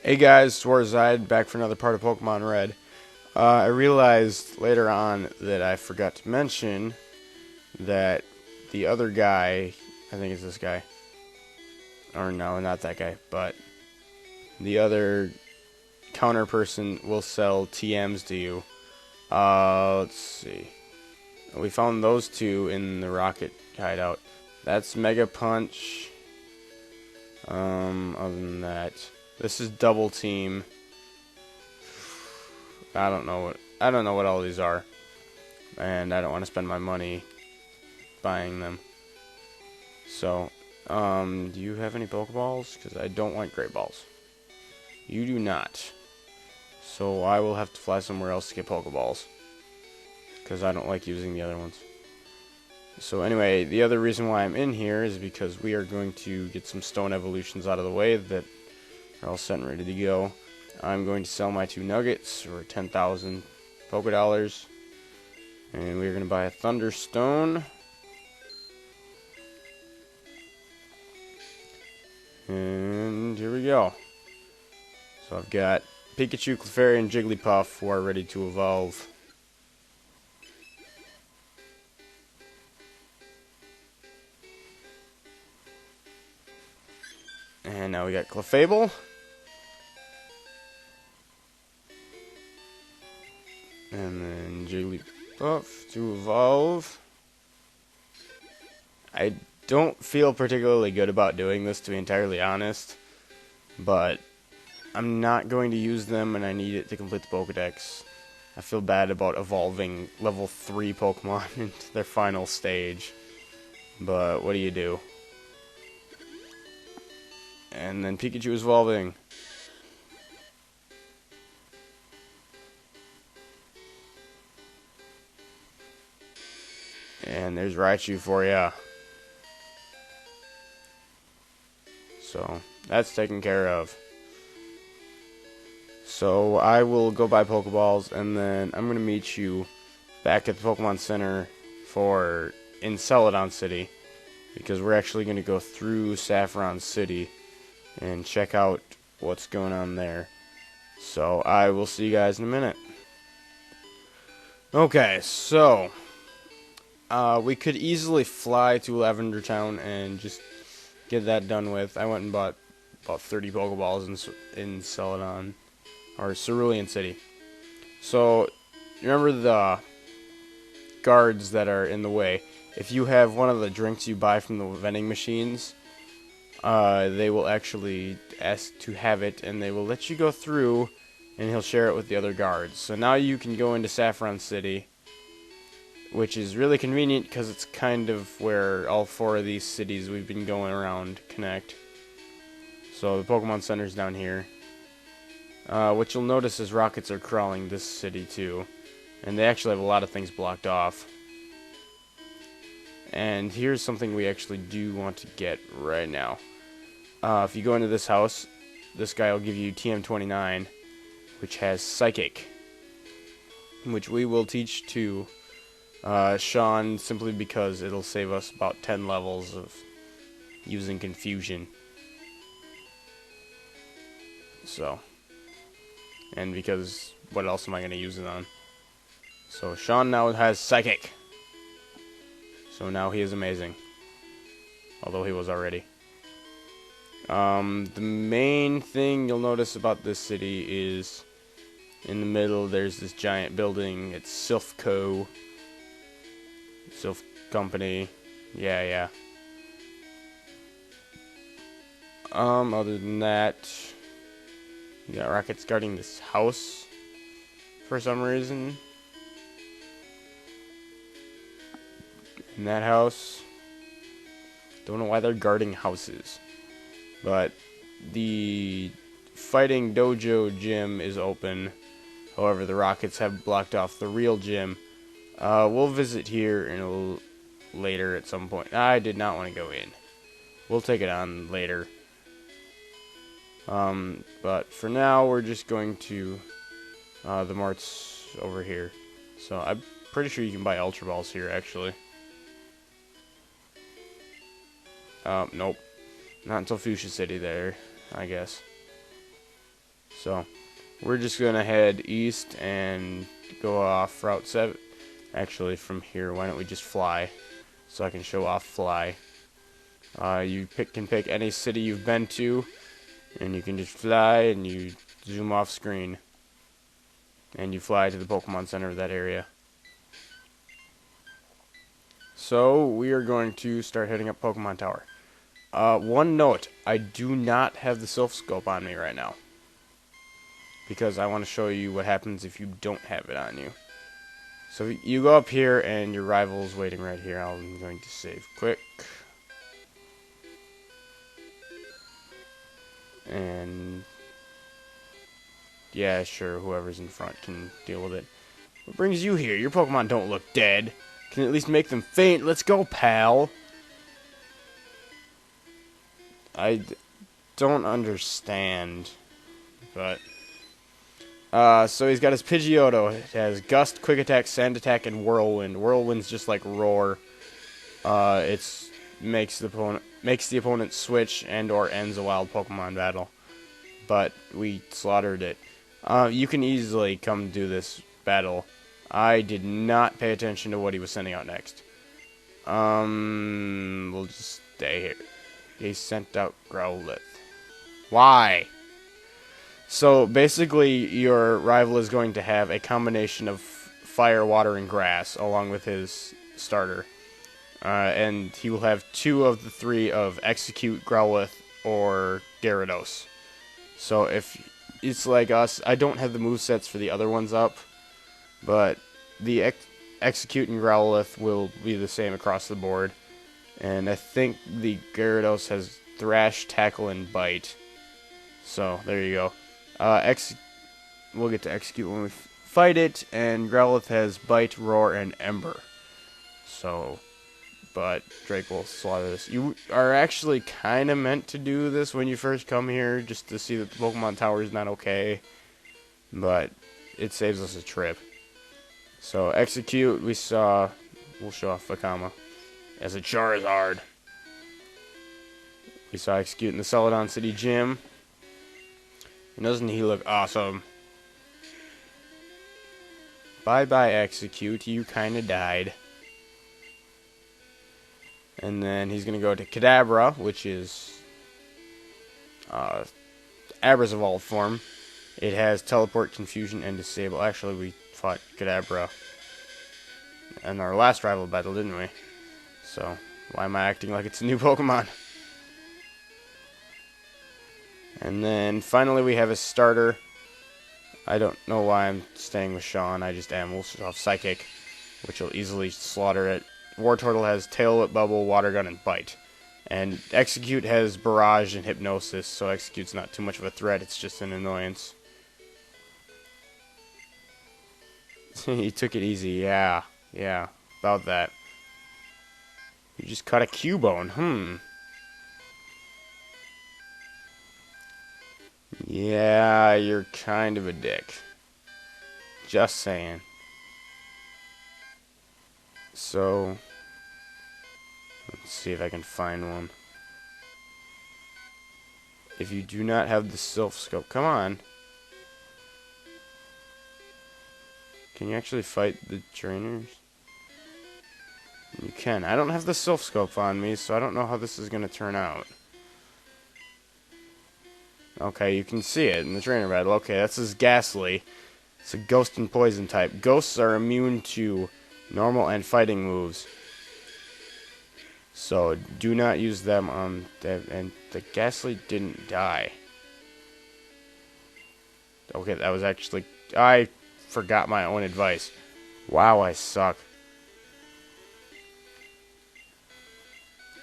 Hey guys, Swarzide back for another part of Pokemon Red. I realized later on that I forgot to mention that the other guy, I think it's this guy, or no, not that guy, but the other counter person will sell TMs to you. Let's see. We found those two in the Rocket hideout. That's Mega Punch. Other than that, this is Double Team. I don't know what all these are, and I don't want to spend my money buying them. So, do you have any Pokeballs? Because I don't want Great Balls. You do not. So I will have to fly somewhere else to get Pokeballs, because I don't like using the other ones. So anyway, the other reason why I'm in here is because we are going to get some stone evolutions out of the way that are all set and ready to go. I'm going to sell my 2 nuggets for 10,000 Poké Dollars. And we're going to buy a Thunderstone. And here we go. So I've got Pikachu, Clefairy, and Jigglypuff who are ready to evolve. And now we got Clefable. And then Jigglypuff to evolve. I don't feel particularly good about doing this, to be entirely honest. But I'm not going to use them, and I need it to complete the Pokedex. I feel bad about evolving level 3 Pokemon into their final stage. But what do you do? And then Pikachu is evolving. And there's Raichu for ya. So, that's taken care of. So, I will go buy Pokeballs, and then I'm going to meet you back at the Pokemon Center in Celadon City. Because we're actually going to go through Saffron City and check out what's going on there. So, I will see you guys in a minute. Okay, so we could easily fly to Lavender Town and just get that done with. I went and bought about 30 Pokeballs in Celadon, or Cerulean City. So, remember the guards that are in the way. If you have one of the drinks you buy from the vending machines, they will actually ask to have it, and they will let you go through, and he'll share it with the other guards. So now you can go into Saffron City, which is really convenient because it's kind of where all 4 of these cities we've been going around connect. So the Pokemon Center's down here. What you'll notice is rockets are crawling this city too, and they actually have a lot of things blocked off. And here's something we actually do want to get right now. If you go into this house, this guy will give you TM29, which has Psychic, which we will teach to Sean, simply because it'll save us about 10 levels of using Confusion. So, and because what else am I going to use it on? So Sean now has Psychic. So now he is amazing. Although he was already. The main thing you'll notice about this city is in the middle there's this giant building. It's Silph Company. Yeah. Other than that, you got rockets guarding this house for some reason. In that house, don't know why they're guarding houses, but the fighting dojo gym is open. However, the rockets have blocked off the real gym. We'll visit here later at some point. I did not want to go in. We'll take it on later. But for now, we're just going to the marts over here. So I'm pretty sure you can buy Ultra Balls here, actually. Nope. Not until Fuchsia City there, I guess. So we're just going to head east and go off Route 7. Actually, from here, why don't we just fly? So I can show off fly. You can pick any city you've been to, and you can just fly, and you zoom off screen. And you fly to the Pokemon Center of that area. So we are going to start heading up Pokemon Tower. One note, I do not have the Silph Scope on me right now, because I want to show you what happens if you don't have it on you. So you go up here, and your rival's waiting right here. I'm going to save quick. And yeah, sure, whoever's in front can deal with it. What brings you here? Your Pokemon don't look dead. Can at least make them faint. Let's go, pal. I don't understand, but so he's got his Pidgeotto. It has Gust, Quick Attack, Sand Attack, and Whirlwind. Whirlwind's just like Roar. It's makes the opponent switch and or ends a wild Pokemon battle. But we slaughtered it. You can easily come do this battle. I did not pay attention to what he was sending out next. We'll just stay here. He sent out Growlithe. Why? So basically, your rival is going to have a combination of fire, water, and grass along with his starter. And he will have 2 of the 3 of Execute, Growlithe, or Gyarados. So if it's like us, I don't have the movesets for the other ones up, but the Execute and Growlithe will be the same across the board. And I think the Gyarados has Thrash, Tackle, and Bite. So there you go. We'll get to Execute when we fight it, and Growlithe has Bite, Roar, and Ember. So, but Drake will slaughter this. You are actually kind of meant to do this when you first come here, just to see that the Pokemon Tower is not okay. But it saves us a trip. So, Execute, we'll show off Vakama as a Charizard. We saw Execute in the Celadon City Gym. And doesn't he look awesome? Bye-bye, Execute. You kind of died. And then he's going to go to Kadabra, which is Abra's evolved form. It has Teleport, Confusion, and Disable. Actually, we fought Kadabra in our last rival battle, didn't we? So, why am I acting like it's a new Pokemon? And then, finally, we have a starter. I don't know why I'm staying with Sean. I just am. We'll have Psychic, which will easily slaughter it. Wartortle has Tail Whip, Bubble, Water Gun, and Bite. And Execute has Barrage and Hypnosis, so Execute's not too much of a threat. It's just an annoyance. He took it easy. Yeah, about that. You just cut a Cubone. Yeah, you're kind of a dick. Just saying. So, let's see if I can find one. If you do not have the Silph Scope, come on. Can you actually fight the trainers? You can. I don't have the Silph Scope on me, so I don't know how this is going to turn out. Okay, you can see it in the trainer battle. Okay, that's his Ghastly. It's a Ghost and Poison type. Ghosts are immune to normal and fighting moves. So, do not use them on... And the Ghastly didn't die. Okay, that was actually... I forgot my own advice. Wow, I suck.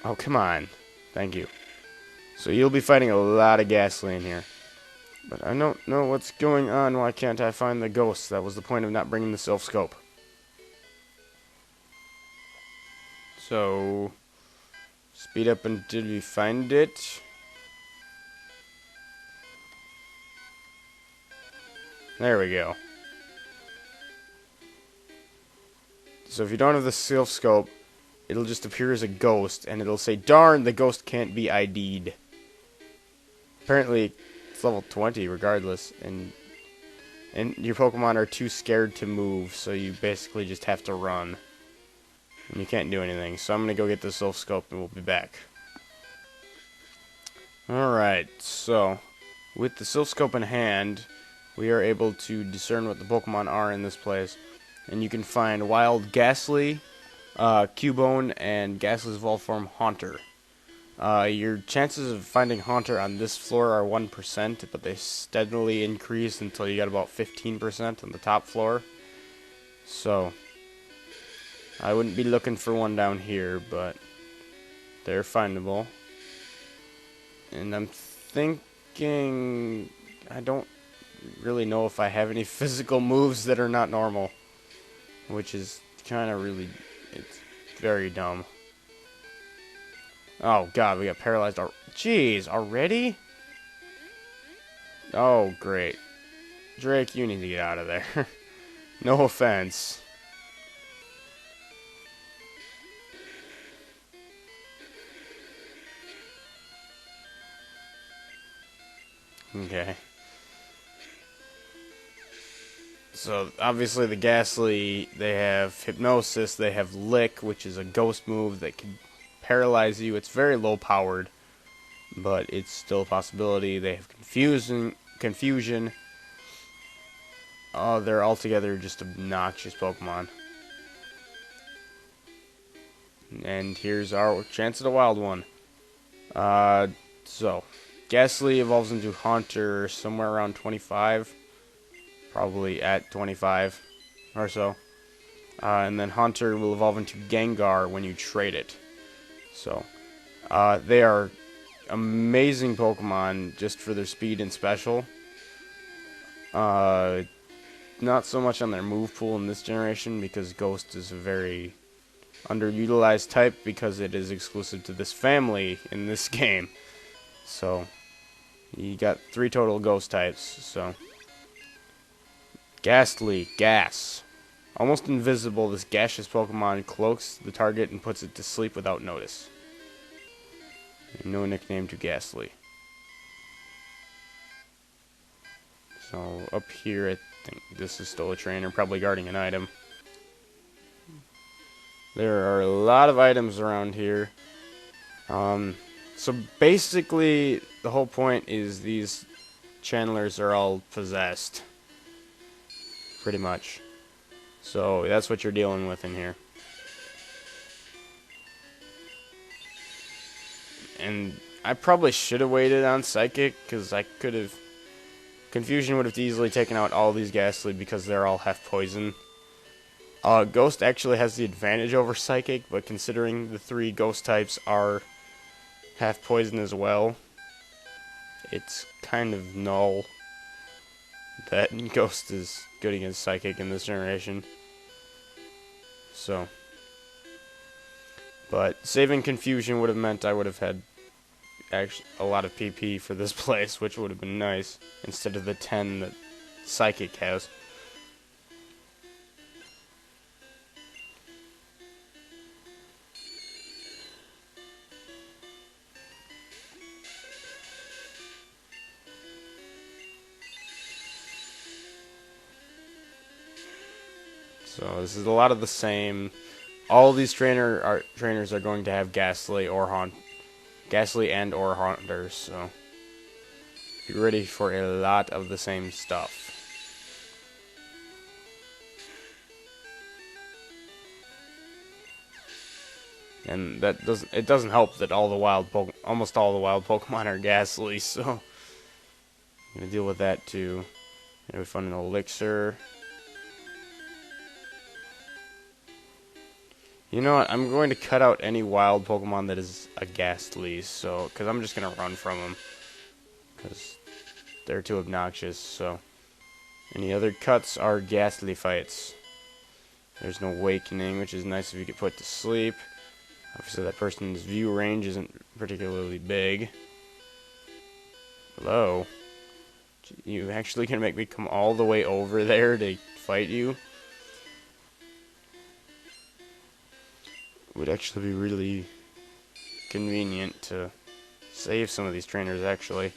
Oh, come on. Thank you. So you'll be fighting a lot of Ghastly in here. But I don't know what's going on. Why can't I find the ghosts? That was the point of not bringing the Silph Scope. So, speed up until we find it. There we go. So if you don't have the Silph Scope, it'll just appear as a ghost, and it'll say, darn, the ghost can't be ID'd. Apparently, It's level 20 regardless, and your Pokemon are too scared to move, so you basically just have to run. And you can't do anything. So I'm going to go get the Silph Scope and we'll be back. Alright, so with the Silph Scope in hand, we are able to discern what the Pokemon are in this place. And you can find Wild Ghastly, Cubone, and Ghastly's evolved form Haunter. Your chances of finding Haunter on this floor are 1%, but they steadily increase until you get about 15% on the top floor. So, I wouldn't be looking for one down here, but they're findable. And I'm thinking, I don't really know if I have any physical moves that are not normal, which is kind of really, it's very dumb. Oh god, we got paralyzed. Jeez, already? Oh, great. Drake, you need to get out of there. No offense. Okay. So, obviously the Ghastly, they have Hypnosis, they have Lick, which is a ghost move that can paralyze you. It's very low powered, but it's still a possibility. They have Confusion. Oh, they're altogether just obnoxious Pokemon. And here's our chance at a wild one. So, Ghastly evolves into Haunter somewhere around 25. Probably at 25 or so. And then Haunter will evolve into Gengar when you trade it. So, they are amazing Pokemon just for their speed and special. Not so much on their move pool in this generation because Ghost is a very underutilized type because it is exclusive to this family in this game. So, you got 3 total Ghost types, so. Ghastly, Gas. Almost invisible, this gaseous Pokemon cloaks the target and puts it to sleep without notice. No nickname to Ghastly. So, up here, I think this is still a trainer, probably guarding an item. There are a lot of items around here. So basically, the whole point is these channelers are all possessed. Pretty much. So that's what you're dealing with in here. And I probably should have waited on Psychic, because I could have... Confusion would have easily taken out all these Ghastly because they're all half poison. Ghost actually has the advantage over Psychic, but considering the 3 Ghost types are half poison as well, it's kind of null that Ghost is good against Psychic in this generation. So, but saving Confusion would have meant I would have had actually a lot of PP for this place, which would have been nice, instead of the 10 that Psychic has. So this is a lot of the same. All these trainers are going to have Ghastly and or Haunters, so be ready for a lot of the same stuff. And it doesn't help that almost all the wild Pokemon are Ghastly, so I'm gonna deal with that too. And we found an elixir. You know what? I'm going to cut out any wild Pokemon that is a Ghastly, so because I'm just gonna run from them because they're too obnoxious. So any other cuts are Ghastly fights. There's no Awakening, which is nice if you get put to sleep. Obviously, that person's view range isn't particularly big. Hello? You actually gonna make me come all the way over there to fight you? Would actually be really convenient to save some of these trainers, actually.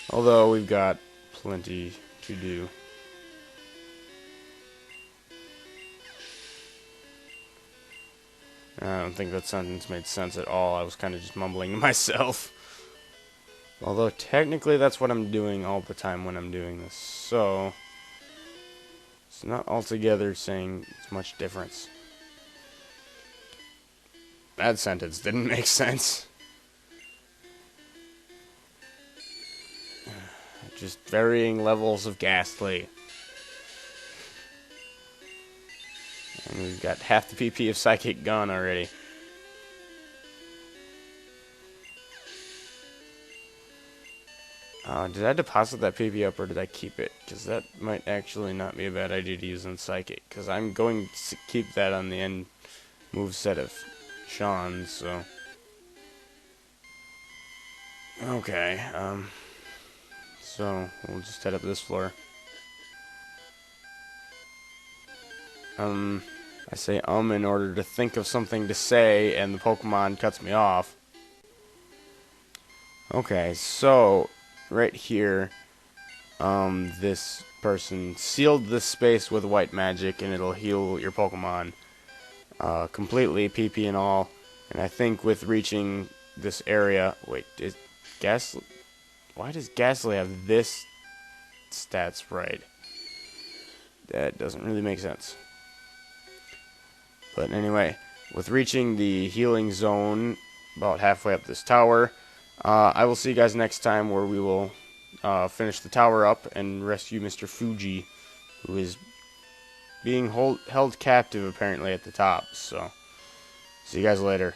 Although we've got plenty to do. I don't think that sentence made sense at all. I was kind of just mumbling to myself. Although technically that's what I'm doing all the time when I'm doing this. So it's not altogether saying it's much difference. That sentence didn't make sense. Just varying levels of ghastly. And we've got half the PP of Psychic gone already. Did I deposit that PP up or did I keep it? Because that might actually not be a bad idea to use on Psychic. Because I'm going to keep that on the end moveset of Sean's, so... Okay, so we'll just head up this floor. I say in order to think of something to say, and the Pokemon cuts me off. Okay, so right here, this person sealed this space with white magic, and it'll heal your Pokemon completely, PP and all. And I think with reaching this area, wait, why does Ghastly have this stat sprite? That doesn't really make sense. But anyway, with reaching the healing zone about halfway up this tower, I will see you guys next time where we will finish the tower up and rescue Mr. Fuji, who is being held captive apparently at the top. So, see you guys later.